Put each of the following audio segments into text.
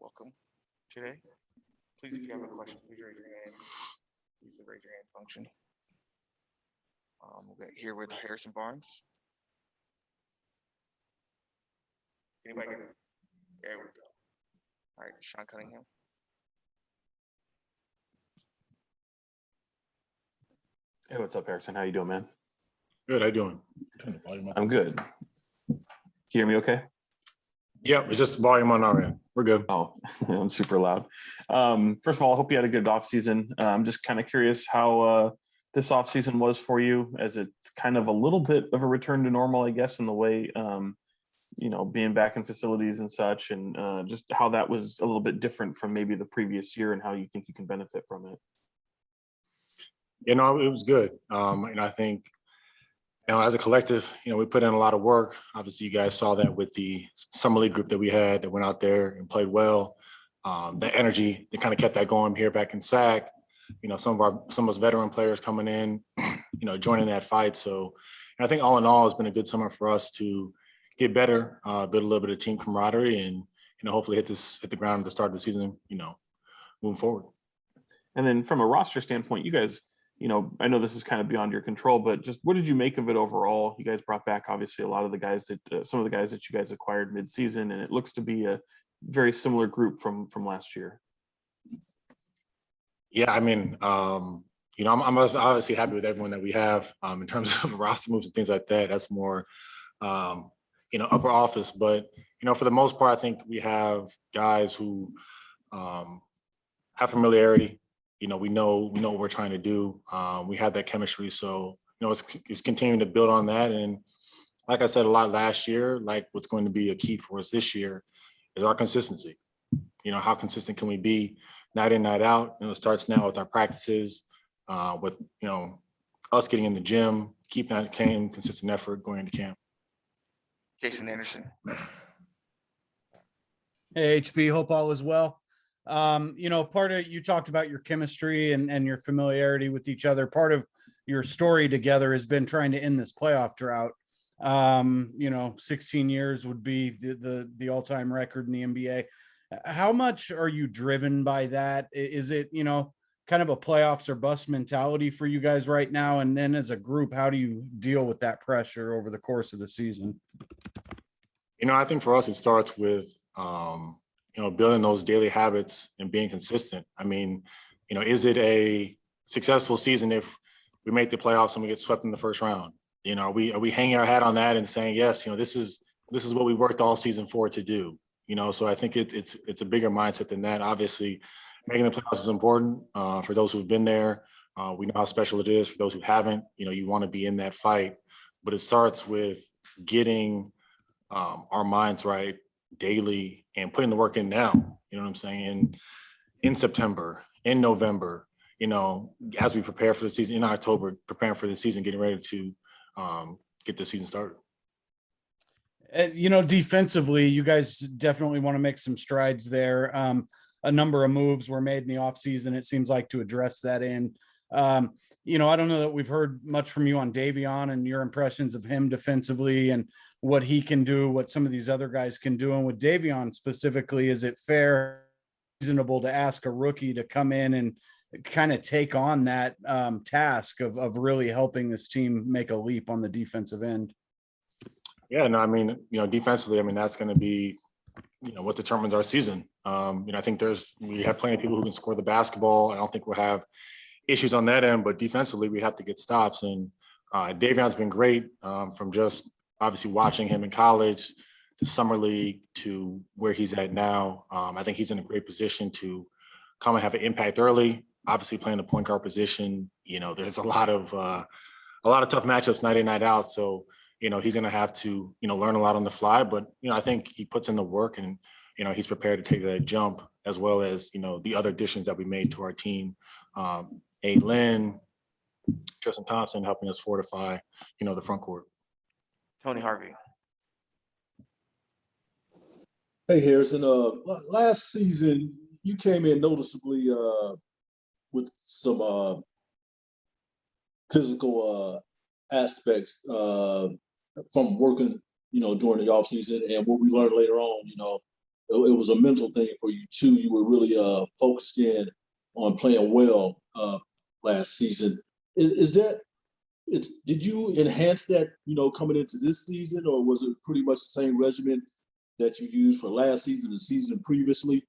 welcome today. Please, if you have a question, please raise your hand. Use the raise your hand function. We'll get here with Harrison Barnes. Anybody get it? There we go. All right, Sean Cunningham. Hey, what's up, Harrison? How you doing, man? Good. How you doing? I'm good. Hear me okay? Yep, it's just volume on our end. We're good. Oh, I'm super loud. First of all, I hope you had a good off season. I'm just kind of curious how this off season was for you, as it's kind of a little bit of a return to normal, I guess, in the way being back in facilities and such, and just how that was a little bit different from maybe the previous year, and how you think you can benefit from it. It was good. I think, as a collective, we put in a lot of work. Obviously, you guys saw that with the summer league group that we had that went out there and played well. The energy, they kind of kept that going here back in SAC. Some of us veteran players coming in, joining that fight. So, I think all in all, it's been a good summer for us to get better, build a little bit of team camaraderie, and hopefully hit the ground at the start of the season. Moving forward. And then from a roster standpoint, you guys, I know this is kind of beyond your control, but just what did you make of it overall? You guys brought back obviously a lot of the guys that some of the guys that you guys acquired mid-season, and it looks to be a very similar group from last year. Yeah, I'm obviously happy with everyone that we have in terms of roster moves and things like that. That's more, upper office. But, for the most part, I think we have guys who have familiarity. We know what we're trying to do. We have that chemistry. So, it's continuing to build on that. And like I said a lot last year, like what's going to be a key for us this year is our consistency. How consistent can we be night in, night out? It starts now with our practices, with, us getting in the gym, keeping that consistent effort going into camp. Jason Anderson. Hey, HB, hope all is well. Part of, you talked about your chemistry and your familiarity with each other. Part of your story together has been trying to end this playoff drought. 16 years would be the all-time record in the NBA. How much are you driven by that? Is it, kind of a playoffs or bust mentality for you guys right now? And then as a group, how do you deal with that pressure over the course of the season? I think for us, it starts with, building those daily habits and being consistent. Is it a successful season if we make the playoffs and we get swept in the first round? Are we hanging our hat on that and saying, yes, this is what we worked all season for to do? So I think it's a bigger mindset than that. Obviously, making the playoffs is important for those who've been there. We know how special it is for those who haven't. You want to be in that fight, but it starts with getting our minds right daily and putting the work in now. You know what I'm saying? In September, in November, as we prepare for the season, in October, preparing for the season, getting ready to get the season started. Defensively, you guys definitely want to make some strides there. A number of moves were made in the offseason, it seems like, to address that end. I don't know that we've heard much from you on Davion and your impressions of him defensively and what he can do, what some of these other guys can do. And with Davion specifically, is it fair, reasonable to ask a rookie to come in and kind of take on that task of really helping this team make a leap on the defensive end? Yeah, no, defensively, that's going to be, what determines our season. I think we have plenty of people who can score the basketball. I don't think we'll have issues on that end, but defensively, we have to get stops. And Davion's been great from just obviously watching him in college, the summer league, to where he's at now. I think he's in a great position to come and have an impact early. Obviously, playing the point guard position, there's a lot of tough matchups night in, night out. So, he's going to have to, learn a lot on the fly. But, I think he puts in the work and, he's prepared to take that jump, as well as, the other additions that we made to our team. Lynn, Tristan Thompson helping us fortify, the front court. Tony Harvey. Hey, Harrison. Last season, you came in noticeably with some physical aspects from working, during the offseason, and what we learned later on, it was a mental thing for you too. You were really focused in on playing well last season. Is that did you enhance that, coming into this season, or was it pretty much the same regimen that you used for last season and the season previously?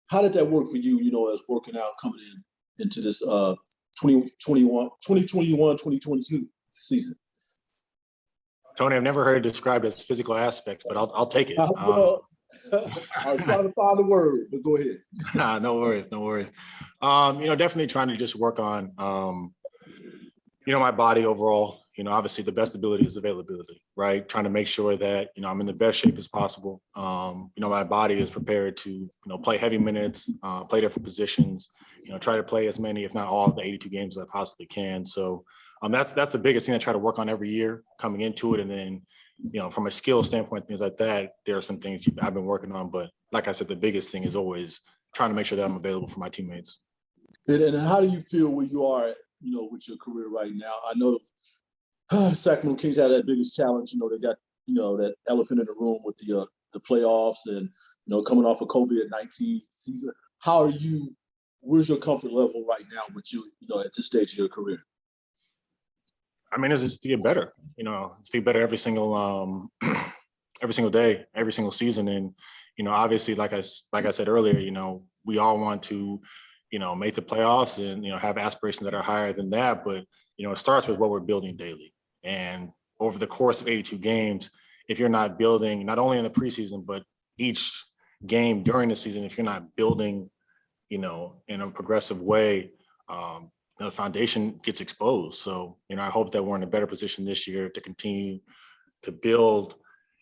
How did that work for you, as working out coming into this 2022 season? Tony, I've never heard it described as physical aspects, but I'll take it. Well, I was trying to find a word, but go ahead. No worries, no worries. Definitely trying to just work on, my body overall. Obviously the best ability is availability, right? Trying to make sure that, I'm in the best shape as possible. My body is prepared to, play heavy minutes, play different positions, try to play as many, if not all of the 82 games as I possibly can. So that's the biggest thing I try to work on every year coming into it. And then, from a skill standpoint, things like that, there are some things I've been working on. But like I said, the biggest thing is always trying to make sure that I'm available for my teammates. And how do you feel where you are, with your career right now? I know the Sacramento Kings had that biggest challenge. They got, that elephant in the room with the playoffs and, coming off of COVID-19 season. Where's your comfort level right now with you, at this stage of your career? I mean, it's just to get better, it's to get better every single day, every single season. And, obviously, like I said earlier, we all want to, make the playoffs and, have aspirations that are higher than that. But, it starts with what we're building daily. And over the course of 82 games, if you're not building, not only in the preseason, but each game during the season, if you're not building, in a progressive way, the foundation gets exposed. So, I hope that we're in a better position this year to continue to build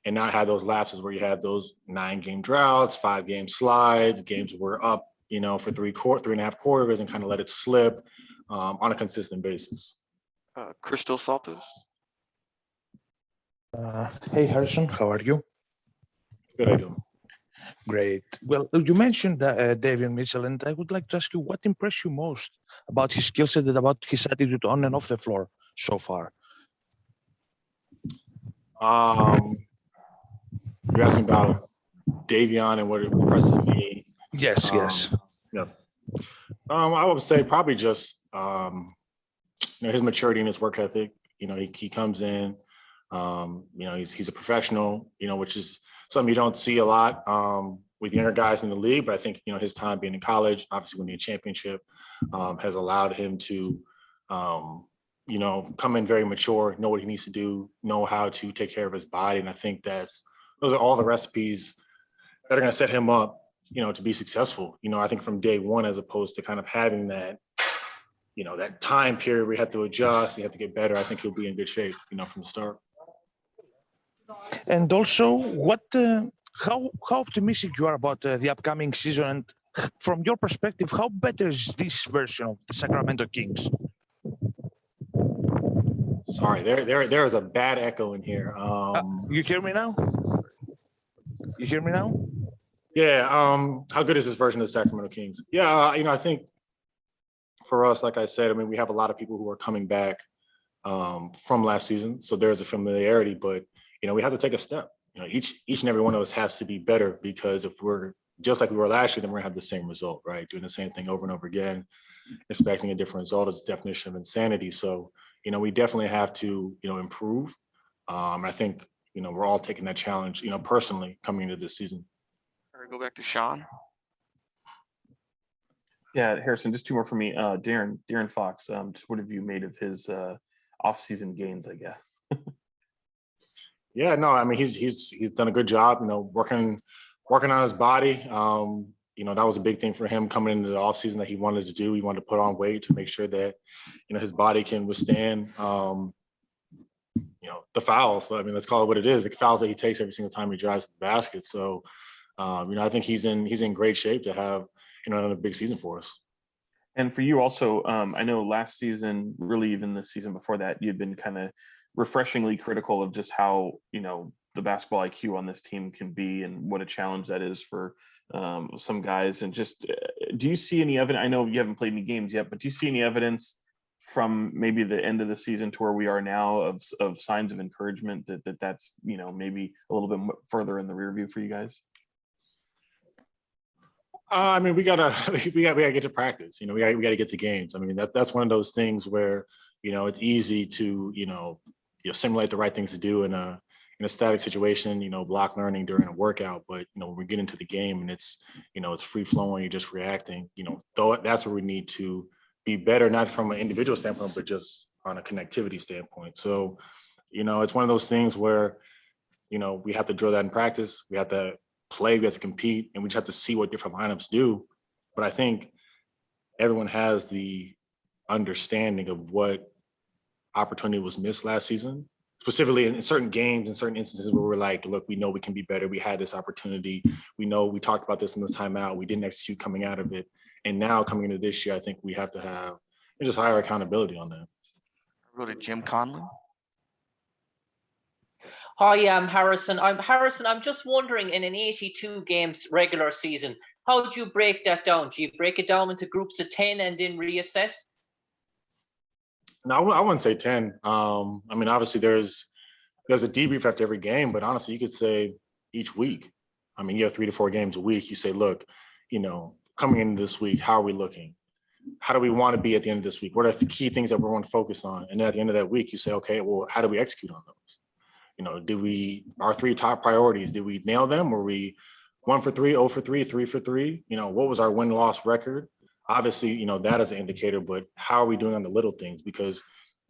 and not have those lapses where you have those 9-game droughts, 5-game slides, games where we're up, for 3.5 quarters and kind of let it slip on a consistent basis. Crystal Salters. Hey, Harrison, how are you? Good idea. Great. Well, you mentioned Davion Mitchell, and I would like to ask you what impressed you most about his skill set and about his attitude on and off the floor so far? You're asking about Davion and what impresses me. Yes, yes. Yeah. I would say probably just his maturity and his work ethic. He comes in. He's a professional. Which is something you don't see a lot with younger guys in the league. But I think his time being in college, obviously winning a championship, has allowed him to come in very mature, know what he needs to do, know how to take care of his body. And I think those are all the recipes that are going to set him up, to be successful. I think from day one, as opposed to kind of having that, that time period where you have to adjust, you have to get better. I think he'll be in good shape, from the start. And also, how optimistic you are about the upcoming season, and from your perspective, how better is this version of the Sacramento Kings? Sorry, there is a bad echo in here. You hear me now? You hear me now? Yeah. How good is this version of the Sacramento Kings? Yeah. I think for us, like I said, we have a lot of people who are coming back from last season, so there's a familiarity. But we have to take a step. Each and every one of us has to be better, because if we're just like we were last year, then we're gonna have the same result, right? Doing the same thing over and over again, expecting a different result is the definition of insanity. So, we definitely have to, improve. I think, we're all taking that challenge, personally coming into this season. All right, go back to Sean. Yeah, Harrison, just two more for me. Darren Fox, what have you made of his off-season gains, I guess? Yeah, no, he's done a good job, working on his body. That was a big thing for him coming into the offseason that he wanted to do. He wanted to put on weight to make sure that, his body can withstand, the fouls. Let's call it what it is, the fouls that he takes every single time he drives to the basket. So, I think he's in great shape to have, another big season for us. And for you also, I know last season, really even the season before that, you'd been kind of refreshingly critical of just how, the basketball IQ on this team can be and what a challenge that is for some guys. And just, do you see any evidence? I know you haven't played any games yet, but do you see any evidence from maybe the end of the season to where we are now of signs of encouragement that's, maybe a little bit further in the rear view for you guys? I mean, we gotta get to practice. We gotta get to games. I mean, that's one of those things where it's easy to simulate the right things to do in a static situation. Block learning during a workout, but when we get into the game and it's free flowing, you're just reacting. Though that's where we need to be better, not from an individual standpoint, but just on a connectivity standpoint. So, it's one of those things where we have to drill that in practice. We have to play, we have to compete, and we just have to see what different lineups do. But I think everyone has the understanding of what opportunity was missed last season, specifically in certain games, in certain instances where we're like, look, we know we can be better. We had this opportunity. We know we talked about this in the timeout. We didn't execute coming out of it. And now coming into this year, I think we have to have just higher accountability on that. Go to Jim Conlon. Hi, I'm Harrison. I'm just wondering, in an 82 games regular season, how do you break that down? Do you break it down into groups of 10 and then reassess? No, I wouldn't say 10. I mean, obviously there's a debrief after every game, but honestly, you could say each week. I mean, you have 3 to 4 games a week. You say, look, coming into this week, how are we looking? How do we want to be at the end of this week? What are the key things that we want to focus on? And then at the end of that week, you say, okay, well, how do we execute on those? Our 3 top priorities, did we nail them? Were we 1 for 3, 0 for 3, 3 for 3? What was our win-loss record? Obviously, that is an indicator, but how are we doing on the little things? Because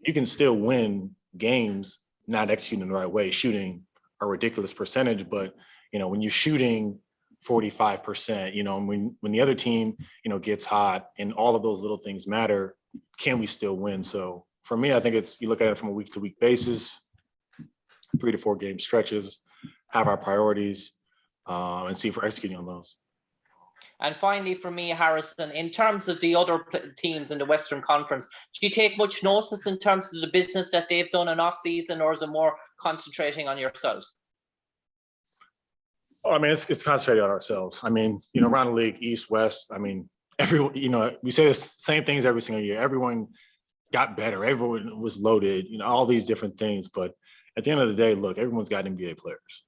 you can still win games not executing the right way, shooting a ridiculous percentage. But, when you're shooting 45%, when the other team, gets hot and all of those little things matter, can we still win? So for me, I think you look at it from a week-to-week basis, 3 to 4 game stretches, have our priorities, and see if we're executing on those. And finally, for me, Harrison, in terms of the other teams in the Western Conference, do you take much notice in terms of the business that they've done in off-season, or is it more concentrating on yourselves? Oh, I mean, it's concentrated on ourselves. I mean, around the league, East, West, I mean, we say the same things every single year. Everyone got better. Everyone was loaded, all these different things. But at the end of the day, look, everyone's got NBA players.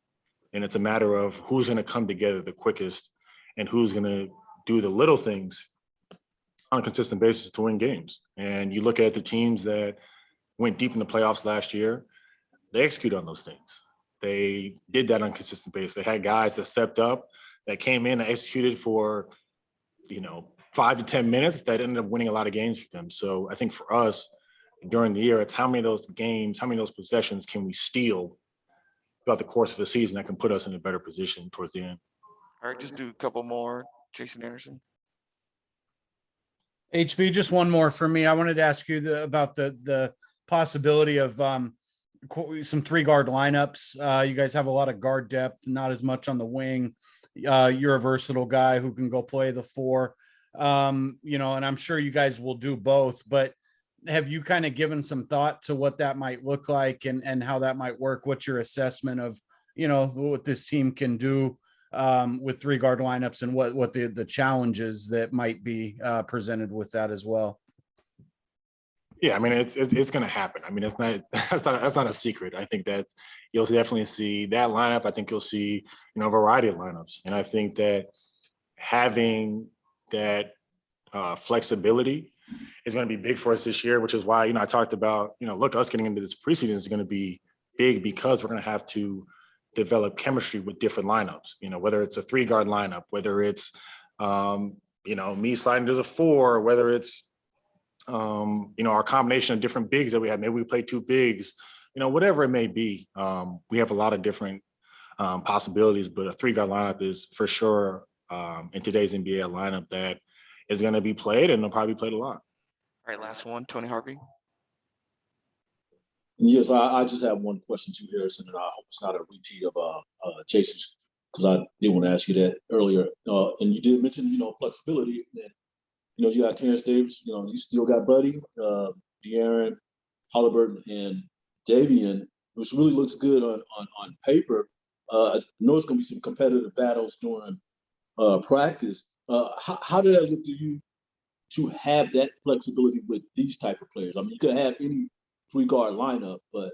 And it's a matter of who's going to come together the quickest and who's going to do the little things on a consistent basis to win games. And you look at the teams that went deep in the playoffs last year, they execute on those things. They did that on a consistent basis. They had guys that stepped up, that came in and executed for, 5 to 10 minutes that ended up winning a lot of games for them. So I think for us during the year, it's how many of those games, how many of those possessions can we steal throughout the course of the season that can put us in a better position towards the end. All right, just do a couple more. Jason Anderson. HB, just one more for me. I wanted to ask you about the possibility of some 3-guard lineups. You guys have a lot of guard depth, not as much on the wing. You're a versatile guy who can go play the 4. And I'm sure you guys will do both, but have you kind of given some thought to what that might look like and how that might work? What's your assessment of, what this team can do with 3-guard lineups and what the challenges that might be presented with that as well? Yeah, I mean, it's going to happen. I mean, that's not a secret. I think that you'll definitely see that lineup. I think you'll see, a variety of lineups. And I think that having that flexibility is going to be big for us this year, which is why, I talked about, look, us getting into this preseason is going to be big because we're going to have to develop chemistry with different lineups, whether it's a 3-guard lineup, whether it's, me sliding to the 4, whether it's, our combination of different bigs that we have. Maybe we play 2 bigs, whatever it may be. We have a lot of different possibilities, but a 3-guard lineup is for sure in today's NBA a lineup that is going to be played and they'll probably be played a lot. All right, last one, Tony Harvey. Yes, I just have one question to Harrison, and I hope it's not a repeat of Jason's, because I did want to ask you that earlier. And you did mention, flexibility. And, you got Terrence Davis, you still got Buddy, De'Aaron, Halliburton, and Davian, which really looks good on paper. I know it's going to be some competitive battles during practice. How did that look to you to have that flexibility with these type of players? I mean, you could have any 3-guard lineup, but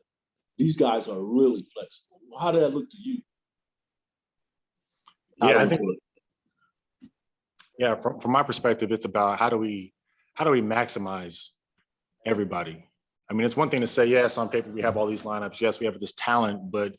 these guys are really flexible. How did that look to you? Yeah, Yeah, from my perspective, it's about how do we maximize everybody. I mean, it's one thing to say, yes, on paper we have all these lineups, yes, we have this talent, but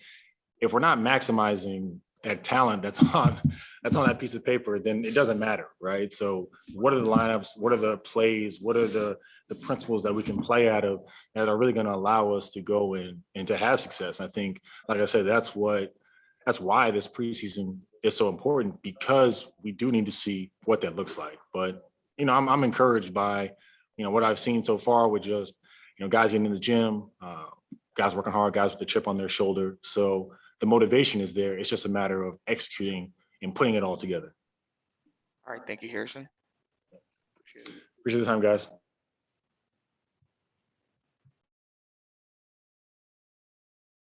if we're not maximizing that talent that's on that piece of paper, then it doesn't matter, right? So what are the lineups? What are the plays? What are the principles that we can play out of that are really going to allow us to go in and to have success? I think, like I said, that's why this preseason is so important, because we do need to see what that looks like. But, you know, I'm encouraged by, you know, what I've seen so far with just, you know, guys getting in the gym, guys working hard, guys with a chip on their shoulder. So the motivation is there. It's just a matter of executing and putting it all together. All right. Thank you, Harrison. Appreciate it. Appreciate the time, guys.